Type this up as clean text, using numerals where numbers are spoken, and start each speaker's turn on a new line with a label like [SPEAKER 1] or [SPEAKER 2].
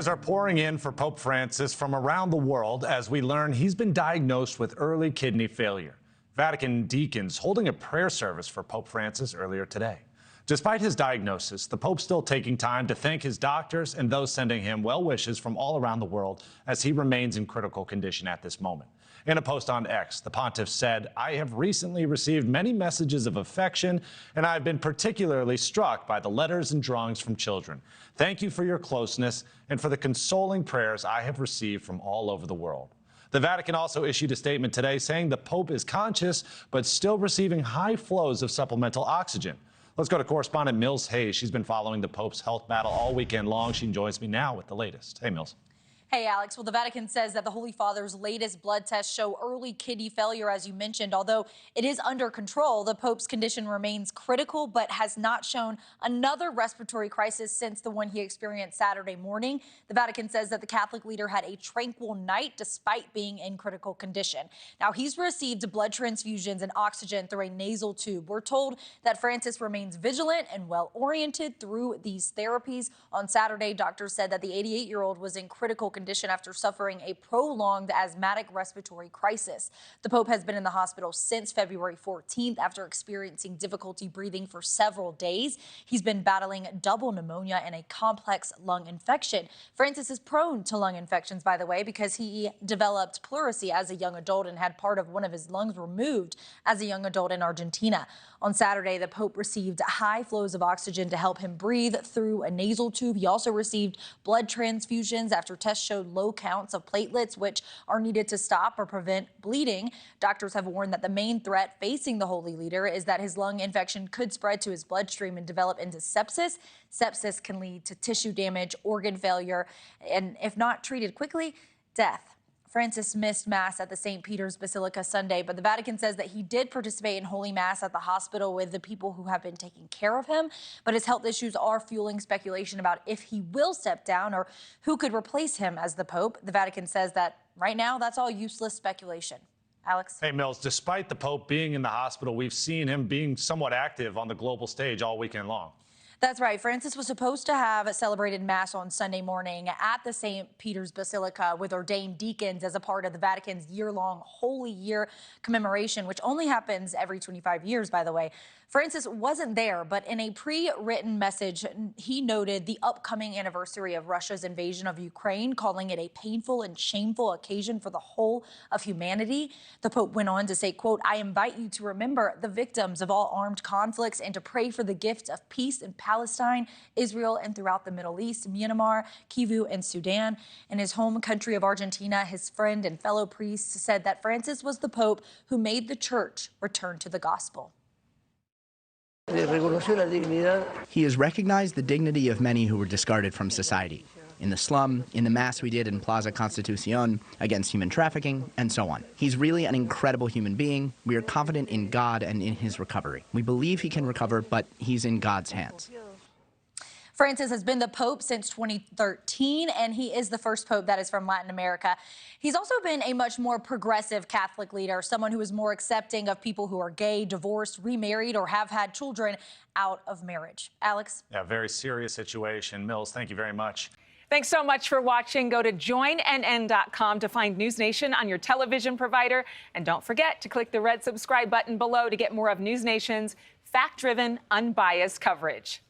[SPEAKER 1] Prayers are pouring in for Pope Francis from around the world as we learn he's been diagnosed with early kidney failure. Vatican deacons holding a prayer service for Pope Francis earlier today. Despite his diagnosis, the Pope's still taking time to thank his doctors and those sending him well wishes from all around the world as he remains in critical condition at this moment. In a post on X, the pontiff said, "I have recently received many messages of affection, and I've been particularly struck by the letters and drawings from children. Thank you for your closeness and for the consoling prayers I have received from all over the world." The Vatican also issued a statement today saying the Pope is conscious but still receiving high flows of supplemental oxygen. Let's go to correspondent Mills Hayes. She's been following the Pope's health battle all weekend long. She joins me now with the latest. Hey, Mills.
[SPEAKER 2] Hey, Alex. Well, the Vatican says that the Holy Father's latest blood tests show early kidney failure, as you mentioned. Although it is under control, the Pope's condition remains critical, but has not shown another respiratory crisis since the one he experienced Saturday morning. The Vatican says that the Catholic leader had a tranquil night despite being in critical condition. Now, he's received blood transfusions and oxygen through a nasal tube. We're told that Francis remains vigilant and well-oriented through these therapies. On Saturday, doctors said that the 88-year-old was in critical condition after suffering a prolonged asthmatic respiratory crisis. The Pope has been in the hospital since February 14th after experiencing difficulty breathing for several days. He's been battling double pneumonia and a complex lung infection. Francis is prone to lung infections, by the way, because he developed pleurisy as a young adult and had part of one of his lungs removed as a young adult in Argentina. On Saturday, the Pope received high flows of oxygen to help him breathe through a nasal tube. He also received blood transfusions after tests showed low counts of platelets, which are needed to stop or prevent bleeding. Doctors have warned that the main threat facing the Holy Leader is that his lung infection could spread to his bloodstream and develop into sepsis. Sepsis can lead to tissue damage, organ failure, and if not treated quickly, death. Francis missed Mass at the St. Peter's Basilica Sunday, but the Vatican says that he did participate in Holy Mass at the hospital with the people who have been taking care of him. But his health issues are fueling speculation about if he will step down or who could replace him as the Pope. The Vatican says that right now that's all useless speculation. Alex?
[SPEAKER 1] Hey, Mills, despite the Pope being in the hospital, we've seen him being somewhat active on the global stage all weekend long.
[SPEAKER 2] That's right. Francis was supposed to have celebrated Mass on Sunday morning at the St. Peter's Basilica with ordained deacons as a part of the Vatican's year-long Holy Year commemoration, which only happens every 25 years, by the way. Francis wasn't there, but in a pre-written message, he noted the upcoming anniversary of Russia's invasion of Ukraine, calling it a painful and shameful occasion for the whole of humanity. The Pope went on to say, quote, "I invite you to remember the victims of all armed conflicts and to pray for the gift of peace in Palestine, Israel, and throughout the Middle East, Myanmar, Kivu, and Sudan." In his home country of Argentina, his friend and fellow priest said that Francis was the Pope who made the church return to the gospel.
[SPEAKER 3] He has recognized the dignity of many who were discarded from society. In the slum, in the Mass we did in Plaza Constitucion against human trafficking, and so on. He's really an incredible human being. We are confident in God and in his recovery. We believe he can recover, but he's in God's hands.
[SPEAKER 2] Francis has been the Pope since 2013, and he is the first Pope that is from Latin America. He's also been a much more progressive Catholic leader, someone who is more accepting of people who are gay, divorced, remarried, or have had children out of marriage. Alex?
[SPEAKER 1] Yeah, very serious situation. Mills, thank you very much.
[SPEAKER 4] Thanks so much for watching. Go to joinnn.com to find NewsNation on your television provider. And don't forget to click the red subscribe button below to get more of NewsNation's fact-driven, unbiased coverage.